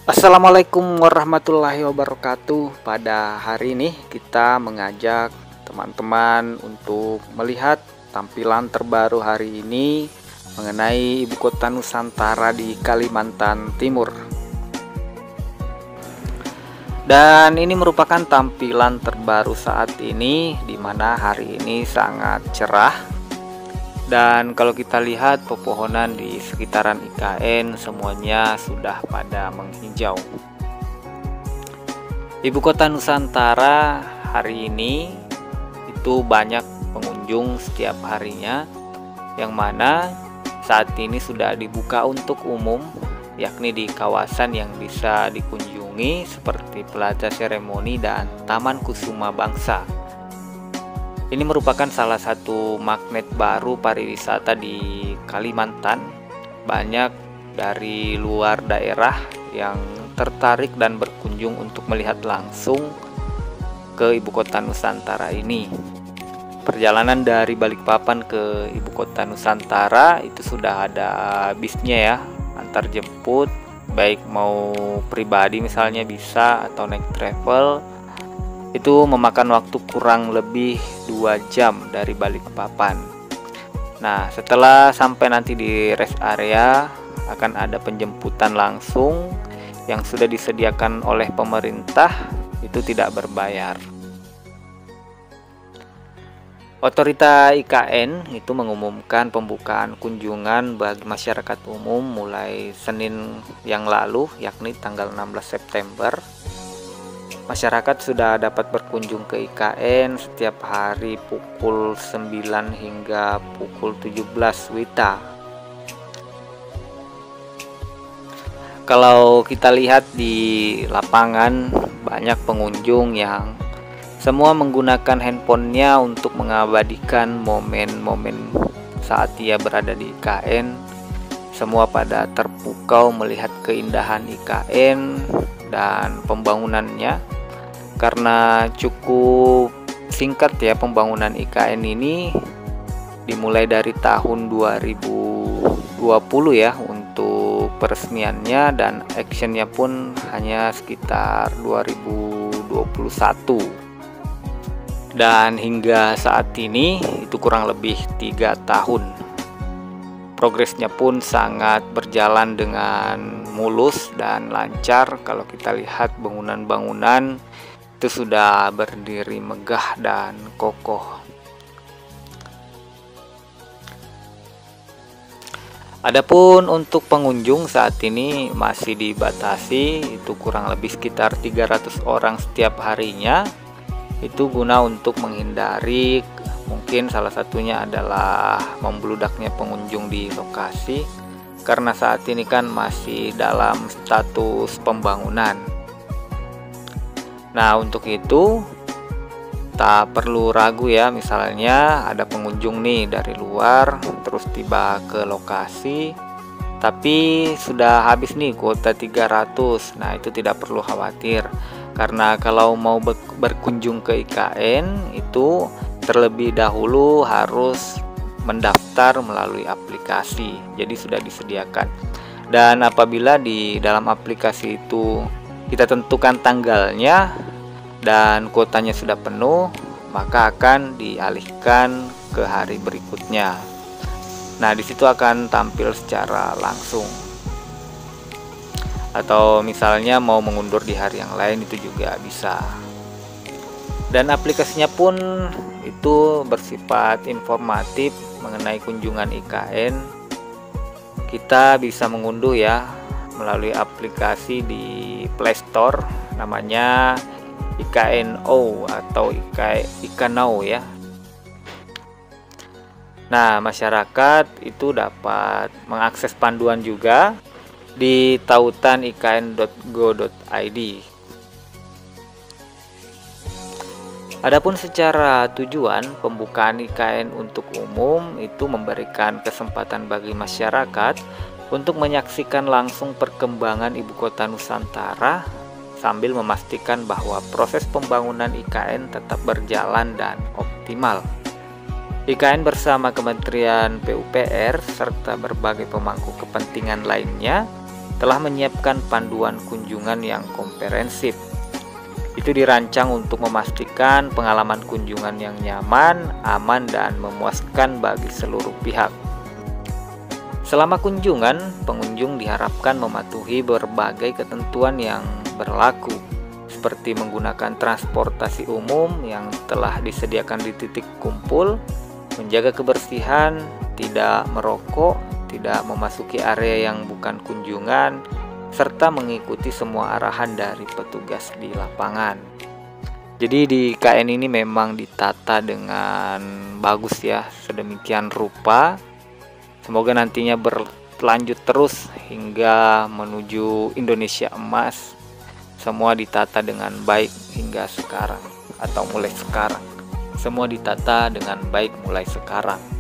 Assalamualaikum warahmatullahi wabarakatuh. Pada hari ini kita mengajak teman-teman untuk melihat tampilan terbaru hari ini mengenai ibu kota Nusantara di Kalimantan Timur. Dan ini merupakan tampilan terbaru saat ini, di mana hari ini sangat cerah. Dan kalau kita lihat pepohonan di sekitaran IKN semuanya sudah pada menghijau. Ibu kota Nusantara hari ini itu banyak pengunjung setiap harinya, yang mana saat ini sudah dibuka untuk umum, yakni di kawasan yang bisa dikunjungi seperti Plaza Seremoni dan Taman Kusuma Bangsa. Ini merupakan salah satu magnet baru pariwisata di Kalimantan. Banyak dari luar daerah yang tertarik dan berkunjung untuk melihat langsung ke ibu kota Nusantara ini. Perjalanan dari Balikpapan ke ibu kota Nusantara itu sudah ada bisnya ya, antar jemput, baik mau pribadi misalnya bisa atau naik travel. Itu memakan waktu kurang lebih 2 jam dari Balikpapan. Nah, setelah sampai nanti di rest area akan ada penjemputan langsung yang sudah disediakan oleh pemerintah, itu tidak berbayar. Otorita IKN itu mengumumkan pembukaan kunjungan bagi masyarakat umum mulai Senin yang lalu, yakni tanggal 16 September. Masyarakat sudah dapat berkunjung ke IKN setiap hari pukul 9 hingga pukul 17 WITA. Kalau kita lihat di lapangan, banyak pengunjung yang semua menggunakan handphonenya untuk mengabadikan momen-momen saat ia berada di IKN. Semua pada terpukau melihat keindahan IKN dan pembangunannya. Karena cukup singkat ya pembangunan IKN ini, dimulai dari tahun 2020 ya untuk peresmiannya, dan actionnya pun hanya sekitar 2021. Dan hingga saat ini itu kurang lebih 3 tahun. Progresnya pun sangat berjalan dengan mulus dan lancar. Kalau kita lihat bangunan-bangunan itu sudah berdiri megah dan kokoh. Adapun untuk pengunjung saat ini masih dibatasi, itu kurang lebih sekitar 300 orang setiap harinya. Itu guna untuk menghindari, mungkin salah satunya adalah membludaknya pengunjung di lokasi, karena saat ini kan masih dalam status pembangunan. Nah, untuk itu tak perlu ragu ya, misalnya ada pengunjung nih dari luar terus tiba ke lokasi tapi sudah habis nih kuota 300. Nah, itu tidak perlu khawatir, karena kalau mau berkunjung ke IKN itu terlebih dahulu harus mendaftar melalui aplikasi. Jadi sudah disediakan. Dan apabila di dalam aplikasi itu kita tentukan tanggalnya dan kuotanya sudah penuh, maka akan dialihkan ke hari berikutnya. Nah, di situ akan tampil secara langsung. Atau misalnya mau mengundur di hari yang lain itu juga bisa. Dan aplikasinya pun itu bersifat informatif mengenai kunjungan IKN. Kita bisa mengunduh ya melalui aplikasi di Play Store, namanya IKNO atau IKNOW ya. Nah, masyarakat itu dapat mengakses panduan juga di tautan ikn.go.id. Adapun secara tujuan, pembukaan IKN untuk umum itu memberikan kesempatan bagi masyarakat untuk menyaksikan langsung perkembangan ibu kota Nusantara sambil memastikan bahwa proses pembangunan IKN tetap berjalan dan optimal. IKN bersama Kementerian PUPR serta berbagai pemangku kepentingan lainnya telah menyiapkan panduan kunjungan yang komprehensif. Itu dirancang untuk memastikan pengalaman kunjungan yang nyaman, aman, dan memuaskan bagi seluruh pihak. Selama kunjungan, pengunjung diharapkan mematuhi berbagai ketentuan yang berlaku, seperti menggunakan transportasi umum yang telah disediakan di titik kumpul, menjaga kebersihan, tidak merokok, tidak memasuki area yang bukan kunjungan, serta mengikuti semua arahan dari petugas di lapangan. Jadi di KN ini memang ditata dengan bagus ya, sedemikian rupa. Semoga nantinya berlanjut terus hingga menuju Indonesia Emas. Semua ditata dengan baik hingga sekarang atau mulai sekarang. Semua ditata dengan baik mulai sekarang.